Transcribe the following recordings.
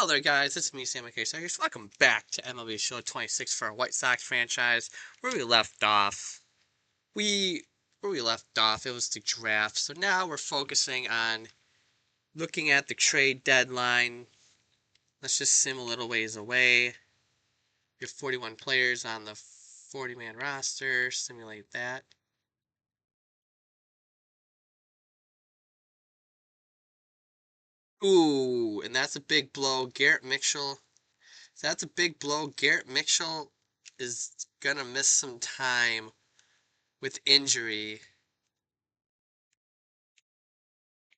Hello there, guys. It's me, Sam McKay. Welcome back to MLB Show 26 for our White Sox franchise. Where we left off, it was the draft. So now we're focusing on looking at the trade deadline. Let's just sim a little ways away. We have 41 players on the 40-man roster. Simulate that. Ooh, and that's a big blow. Garrett Mitchell. That's a big blow. Garrett Mitchell is gonna miss some time with injury.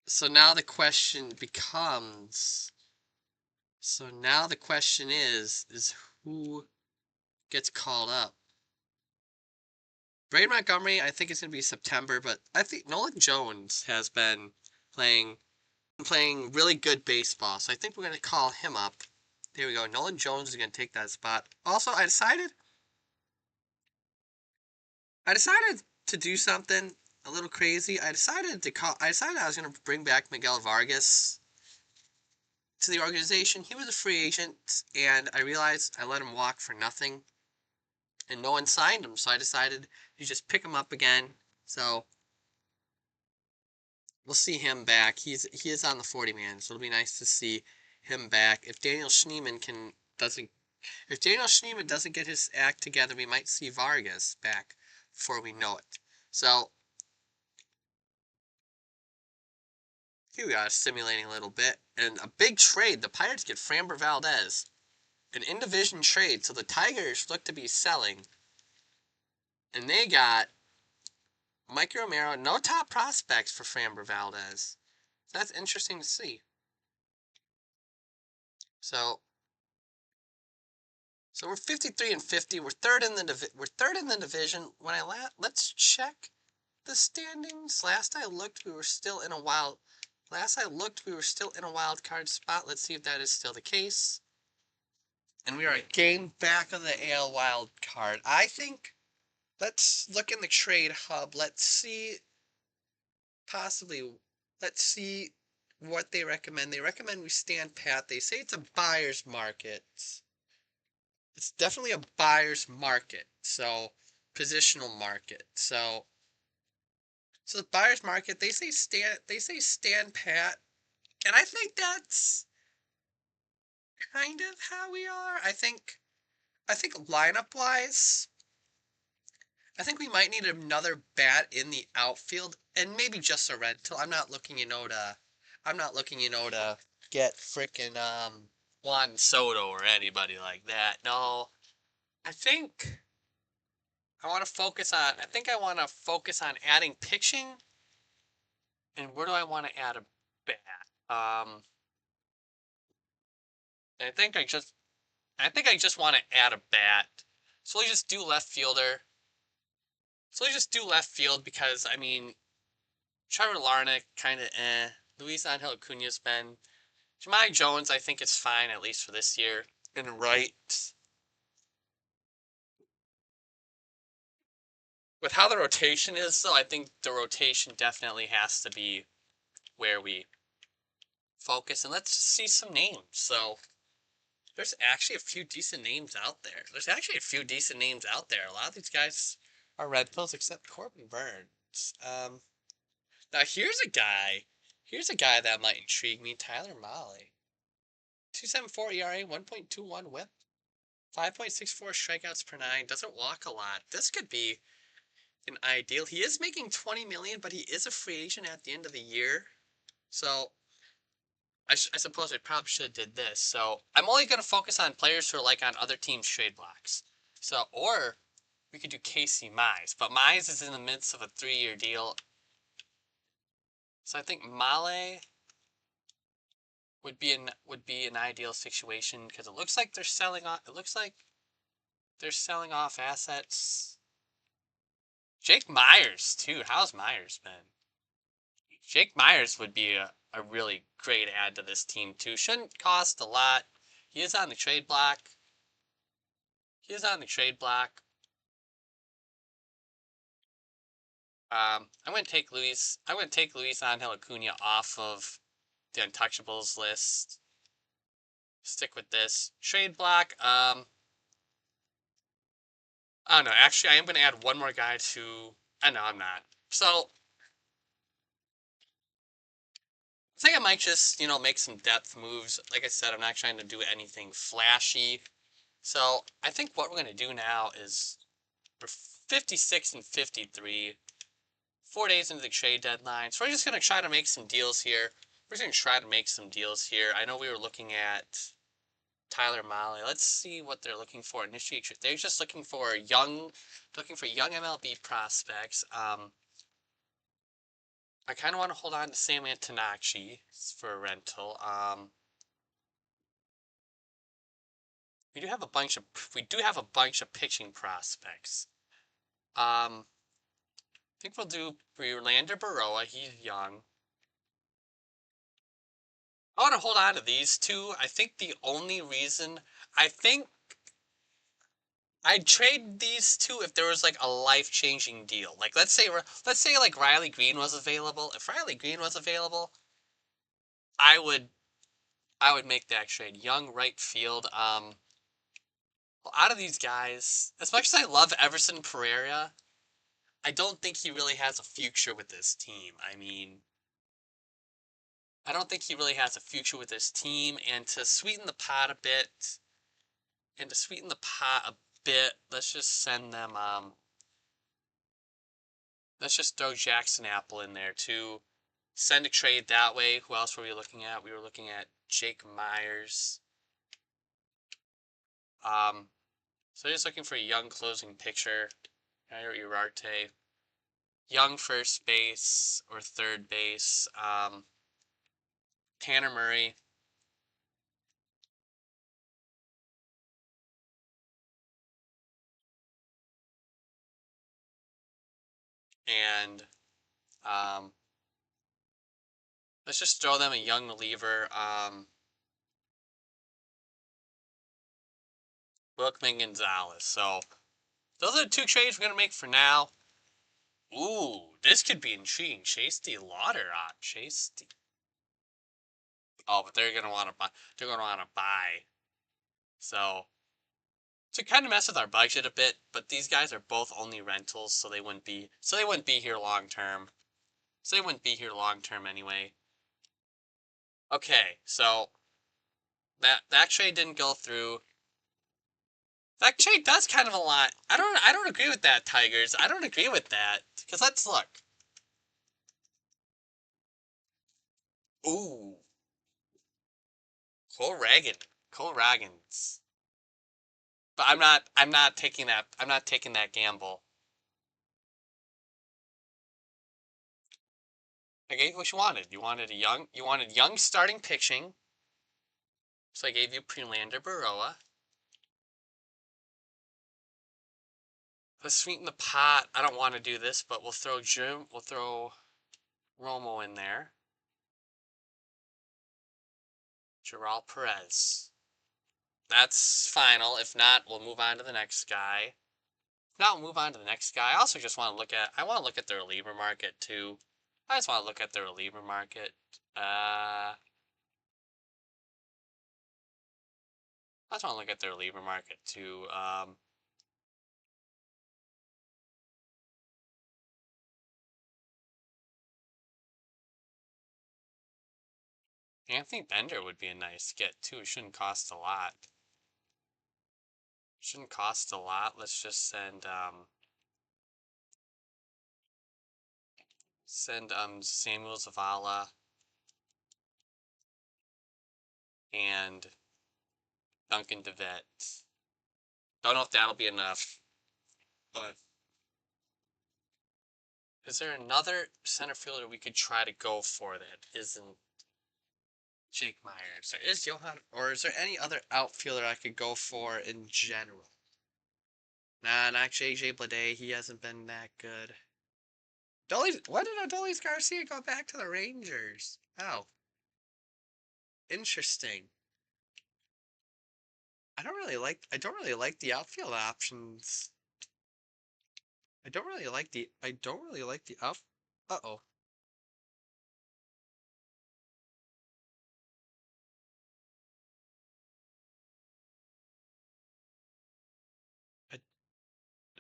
So now the question becomes, is who gets called up? Braden Montgomery, I think it's going to be September, but I think Nolan Jones has been playing really good baseball, so I think we're going to call him up. There we go. Nolan Jones is going to take that spot. Also, I decided to do something a little crazy. I decided I was going to bring back Miguel Vargas to the organization. He was a free agent, and I realized I let him walk for nothing, and no one signed him, so I decided to just pick him up again. So we'll see him back. He is on the 40-man, so it'll be nice to see him back. If Daniel Schneemann doesn't get his act together, we might see Vargas back before we know it. So here we are, simulating a little bit, and a big trade. The Pirates get Framber Valdez, an in-division trade, so the Tigers look to be selling, and they got Mikey Romero. No top prospects for Framber Valdez. So that's interesting to see. So we're 53 and 50. We're third in the division. Let's check the standings. Last I looked, we were still in a wild card spot. Let's see if that is still the case. And we are a game back on the AL wild card. I think, let's look in the trade hub. Let's see what they recommend. They recommend we stand pat. They say it's a buyer's market. It's definitely a buyer's market. So, positional market. So the buyer's market, they say stand pat. And I think that's kind of how we are. I think lineup wise, I think we might need another bat in the outfield, and maybe just a rental. I'm not looking, to get freaking Juan Soto or anybody like that. No, I think I want to focus on. Adding pitching. And where do I want to add a bat? I think I just want to add a bat. So we just do left fielder. Because Trevor Larnach kind of Luis Angel Acuna's been. Jahmai Jones, I think it's fine at least for this year. And right, with how the rotation is, though, I think the rotation definitely has to be where we focus. And let's see some names. So there's actually a few decent names out there. A lot of these guys are red pills, except Corbin Burns. Now here's a guy that might intrigue me. Tyler Mahle. 2.74 ERA, 1.21 WHIP, 5.64 strikeouts per nine. Doesn't walk a lot. This could be an ideal. He is making $20 million, but he is a free agent at the end of the year. So I suppose I probably should have did this. So I'm only going to focus on players who are like on other teams' trade blocks. So, or we could do Casey Mize, but Mize is in the midst of a 3-year deal. So I think Mahle would be an ideal situation, because it looks like they're selling off assets. Jake Myers too. How's Myers been? Jake Myers would be a really great add to this team too. Shouldn't cost a lot. He is on the trade block. I'm going to take Luis Angel Acuna off of the Untouchables list. stick with this. Trade block. I don't know. Actually, I am going to add one more guy to. I know I'm not. So I think I might just, make some depth moves. Like I said, I'm not trying to do anything flashy. So I think what we're going to do now is we're 56 and 53, 4 days into the trade deadline. So we're just going to try to make some deals here. We're just going to try to make some deals here. I know we were looking at Tyler Mahle. Let's see what they're looking for initially. They're just looking for young MLB prospects. I kind of want to hold on to Sam Antonacci for a rental. We do have a bunch of pitching prospects. I think we'll do Orlando Baroa. He's young. I want to hold on to these two. I think the only reason I think I'd trade these two if there was like a life-changing deal. Like let's say like Riley Green was available. If Riley Green was available, I would I would make that trade. Young right field. Well, out of these guys, as much as I love Everson Pereira, I don't think he really has a future with this team. I mean, I don't think he really has a future with this team. And to sweeten the pot a bit, let's just send them. Let's just throw Jackson Apple in there too. Send a trade that way. Who else were we looking at? We were looking at Jake Myers. So just looking for a young closing pitcher. Jair Uriarte. Young first base or third base. Tanner Murray. And let's just throw them a young reliever. Wilkman Gonzalez. So those are the two trades we're gonna make for now. Ooh, this could be intriguing. Chase the Lauder on Chase the. Oh, but they're gonna want to buy. They're gonna want to buy. So to kind of mess with our budget a bit, but these guys are both only rentals, so they wouldn't be. So they wouldn't be here long term. So they wouldn't be here long term anyway. Okay, so that trade didn't go through. That trade does kind of a lot. I don't agree with that, Tigers. I don't agree with that. Because let's look. Ooh. Cole Reagan. Cole Ragans. But I'm not taking that gamble. I gave you what you wanted. You wanted young starting pitching. So I gave you Prelander Baroa. Let's sweeten the pot. I don't want to do this, but we'll throw Romo in there. Gerald Perez. That's final. If not, we'll move on to the next guy. Now we'll move on to the next guy. I also just want to look at the reliever market too. I just want to look at the reliever market. I just want to look at the reliever market too. Anthony Bender would be a nice get too. It shouldn't cost a lot. Shouldn't cost a lot. Let's just send Samuel Zavala and Duncan DeVette. Don't know if that'll be enough, but is there another center fielder we could try to go for that isn't Jake Myers? Or is there any other outfielder I could go for in general? Nah, not JJ Bleday. He hasn't been that good. Why did Adolis Garcia go back to the Rangers? Oh, interesting. I don't really like the outfield options. I don't really like the out. Uh-oh.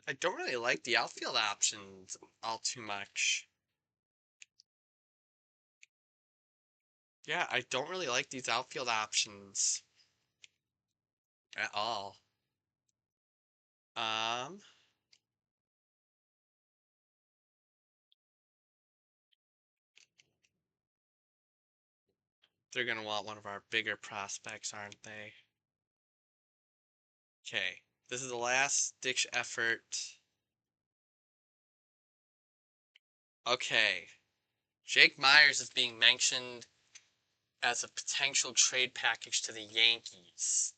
I don't really like the outfield options all too much. Yeah, I don't really like these outfield options at all. Um, they're gonna want one of our bigger prospects, aren't they? Okay, this is the last ditch effort. Okay, Jake Myers is being mentioned as a potential trade package to the Yankees.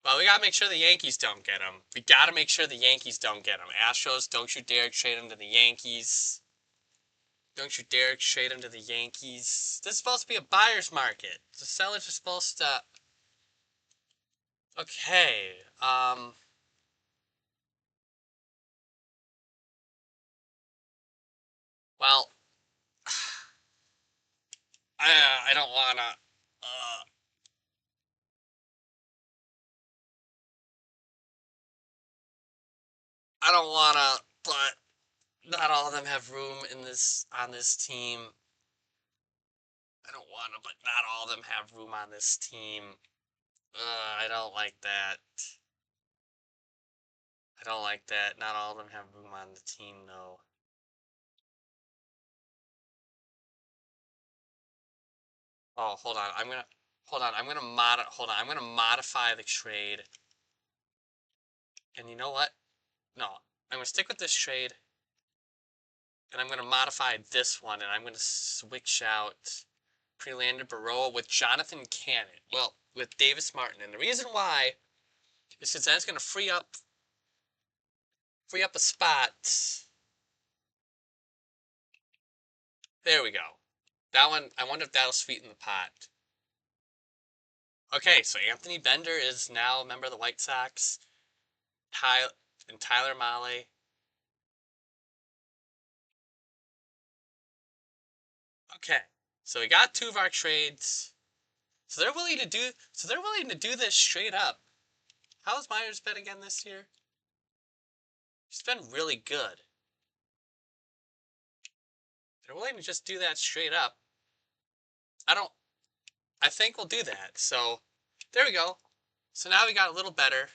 Well, we gotta make sure the Yankees don't get him. We gotta make sure the Yankees don't get him. Astros, don't you dare trade him to the Yankees. Don't you dare trade him to the Yankees. This is supposed to be a buyer's market. The sellers are supposed to... Okay, well, I don't wanna, I don't wanna, but not all of them have room in this, on this team. I don't wanna, but not all of them have room on this team. I don't like that. I don't like that. Not all of them have room on the team, though. Oh, hold on. I'm gonna modify the trade. And you know what? No, I'm gonna stick with this trade, and I'm gonna modify this one, and I'm gonna switch out Prelander Baroa with Jonathan Cannon. Well, with Davis Martin, and the reason why is because that's gonna free up a spot. There we go. That one. I wonder if that'll sweeten the pot. Okay, so Anthony Bender is now a member of the White Sox. Tyler Mahle. Okay, so we got two of our trades. So they're willing to do. So they're willing to do this straight up. How has Myers been again this year? He's been really good. They're willing to just do that straight up. I don't. I think we'll do that. So there we go. So now we got a little better.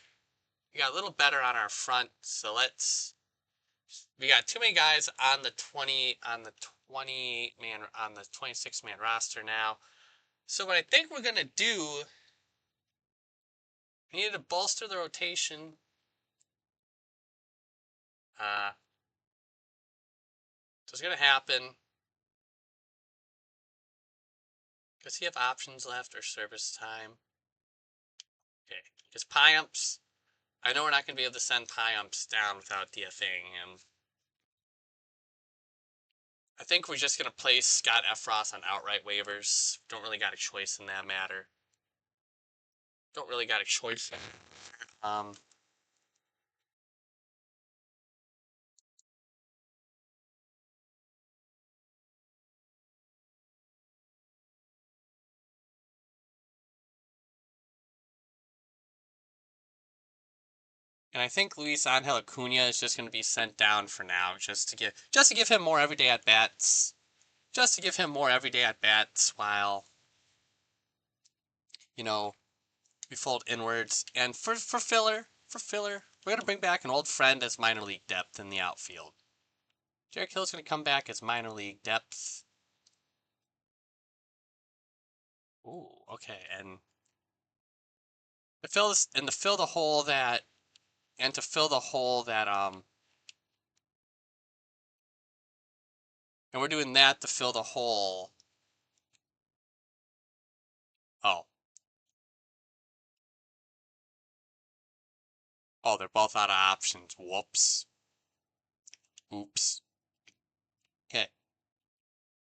We got a little better on our front. So let's. We got too many guys on the 20 man on the 26-man roster now. So what I think we're gonna do, we need to bolster the rotation. So it's gonna happen. Does he have options left or service time? Okay, because Pyumps, I know we're not gonna be able to send Pyumps down without DFAing him. I think we're just gonna place Scott Efros on outright waivers. Don't really got a choice in that matter. Don't really got a choice. Um, and I think Luis Angel Acuna is just gonna be sent down for now, just to give him more everyday at bats. Just to give him more everyday at bats while, you know, we fold inwards. And for filler, we're gonna bring back an old friend as minor league depth in the outfield. Jarek Hill's gonna come back as minor league depth. Ooh, okay, and to fill this and to fill the hole that and we're doing that to fill the hole. Oh. Oh, they're both out of options. Whoops. Oops. Okay.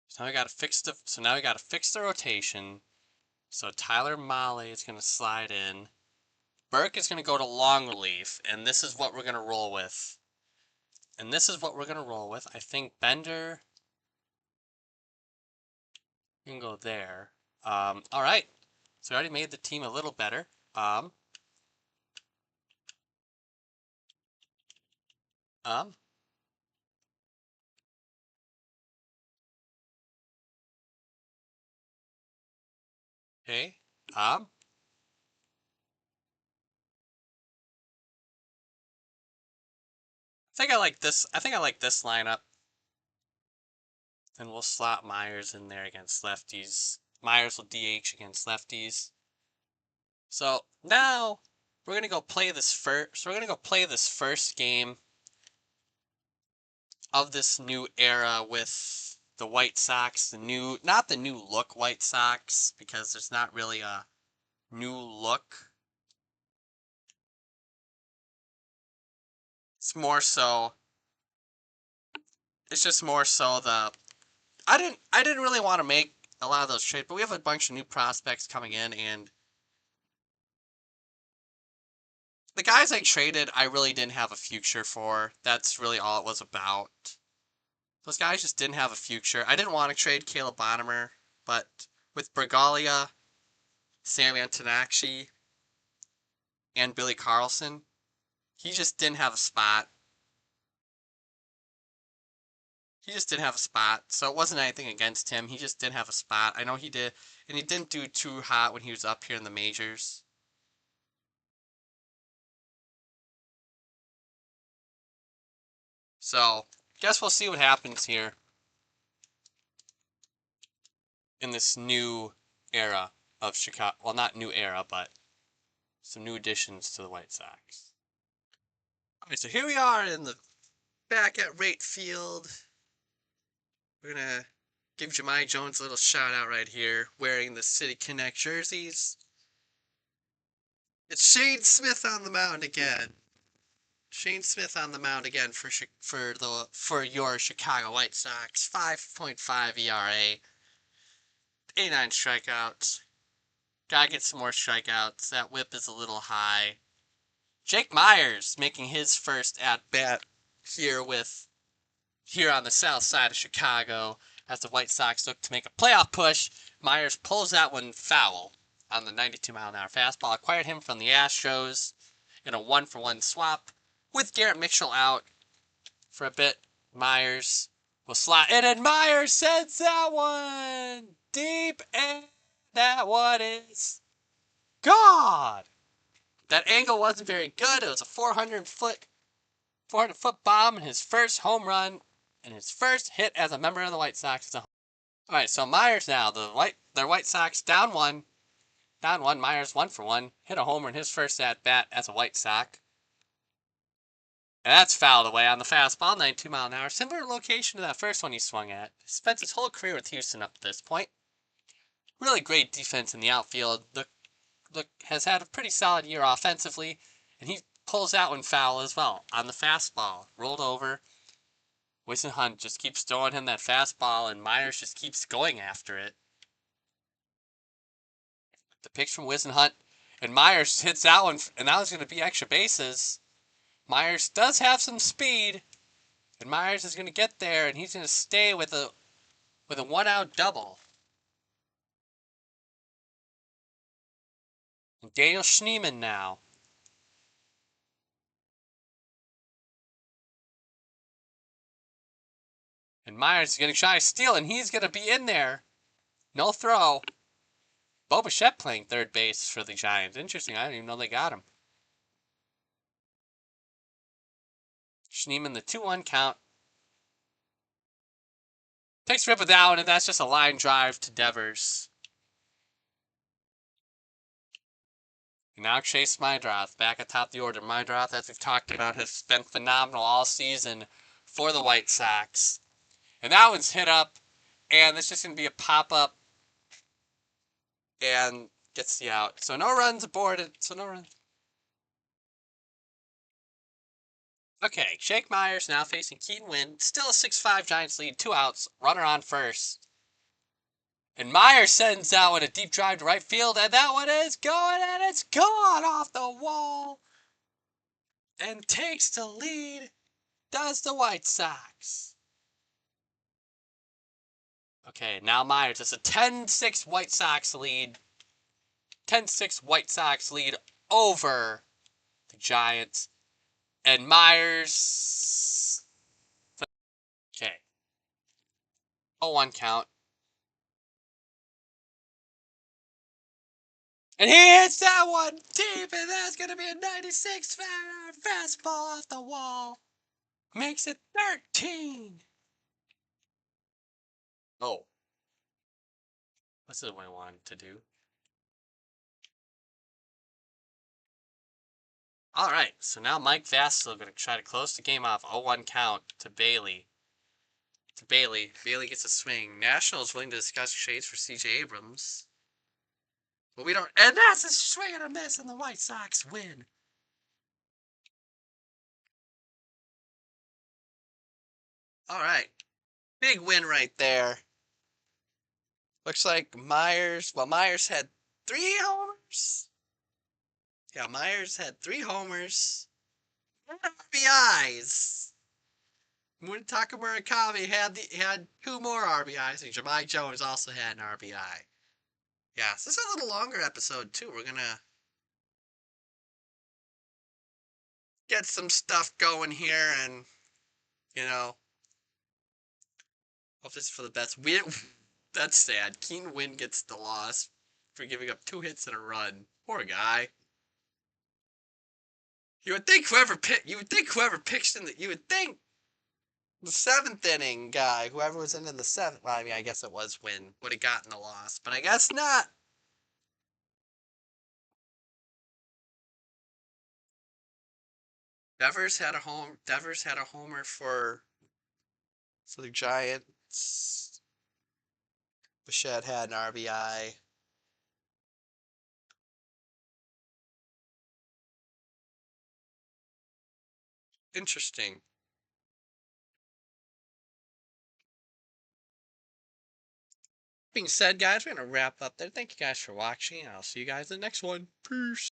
So now we gotta fix the rotation. So Tyler Mahle is gonna slide in. Burke is gonna go to long relief, and this is what we're gonna roll with. I think Bender can go there. All right. So I already made the team a little better. Um. Hey. Um. I think I like this. I think I like this lineup. And we'll slot Myers in there against lefties. Myers will DH against lefties. So now we're gonna go play this first. So we're gonna go play this first game of this new era with the White Sox. The new, not the new look White Sox, because there's not really a new look. It's more so. It's just more so the. I didn't really want to make a lot of those trades, but we have a bunch of new prospects coming in, and the guys I traded, I really didn't have a future for. That's really all it was about. Those guys just didn't have a future. I didn't want to trade Caleb Bonnemer, but with Bragalia, Sam Antonacci, and Billy Carlson, he just didn't have a spot. He just didn't have a spot, so it wasn't anything against him. He just didn't have a spot. I know he did, and he didn't do too hot when he was up here in the majors. So, guess we'll see what happens here in this new era of Chicago. Well, not new era, but some new additions to the White Sox. All right, so here we are in the back at Rate Field. We're gonna give Jahmai Jones a little shout out right here, wearing the City Connect jerseys. It's Shane Smith on the mound again. Shane Smith on the mound again for your Chicago White Sox. 5.5 ERA, 89 strikeouts. Gotta get some more strikeouts. That whip is a little high. Jake Myers making his first at bat here on the south side of Chicago as the White Sox look to make a playoff push. Myers pulls that one foul on the 92-mile-an-hour fastball. Acquired him from the Astros in a 1-for-1 swap with Garrett Mitchell out for a bit. Myers will slot in, and Myers sends that one deep, and that one is God. That angle wasn't very good. It was a 400-foot bomb, and his first home run and his first hit as a member of the White Sox. All right, so Myers now, their White Sox down one. Myers 1-for-1, hit a homer in his first at bat as a White Sox. And that's fouled away on the fastball, 92 mile an hour. Similar location to that first one he swung at. Spent his whole career with Houston up to this point. Really great defense in the outfield. Has had a pretty solid year offensively, and he pulls that one foul as well on the fastball. Rolled over. Hunt just keeps throwing him that fastball, and Myers just keeps going after it. The pitch from Hunt, and Myers hits that one, and that was going to be extra bases. Myers does have some speed, and Myers is going to get there, and he's going to stay with a one-out double. And Daniel Schneemann now. And Myers is going to try to steal, and he's going to be in there. No throw. Bo Bichette playing third base for the Giants. Interesting. I didn't even know they got him. Schneemann, the 2-1 count. Takes rip of that one, and that's just a line drive to Devers. And now Chase Meidroth back atop the order. Meidroth, as we've talked about, has been phenomenal all season for the White Sox. And that one's hit up, and it's just going to be a pop-up, and gets the out. So no runs aborted. Okay, Jake Myers now facing Keaton Winn. Still a 6-5 Giants lead. 2 outs. Runner on first. And Myers sends that one a deep drive to right field. And that one is going, and it's gone off the wall. And takes the lead. Does the White Sox. Okay, now Myers. It's a 10-6 White Sox lead. 10-6 White Sox lead over the Giants. And Myers. Okay. 0-1 count. And he hits that one deep, and that's going to be a 96 fastball off the wall. Makes it 13. Oh. What's the one I wanted to do? All right, so now Mike Vasil going to try to close the game off. 0-1 count to Bailey. Bailey gets a swing. Nationals willing to discuss trades for C.J. Abrams. But we don't. And that's a swing and a miss, and the White Sox win. All right. Big win right there. Looks like Myers. Well, Myers had 3 homers. Yeah, Myers had 3 homers. And RBIs. Munetaka Murakami had 2 more RBIs, and Jahmai Jones also had an RBI. Yeah, so this is a little longer episode too. We're gonna get some stuff going here, and you know, hope this is for the best. That's sad. Keen Win gets the loss for giving up 2 hits and a run. Poor guy. You would think whoever pitched in the you would think the 7th inning guy, whoever was in the 7th. Well, I mean, I guess it was Win would have gotten the loss, but I guess not. Devers had a homer for the Giants. Bichette had an RBI. Interesting. Being said, guys, we're gonna wrap up there. Thank you guys for watching, and I'll see you guys in the next one. Peace.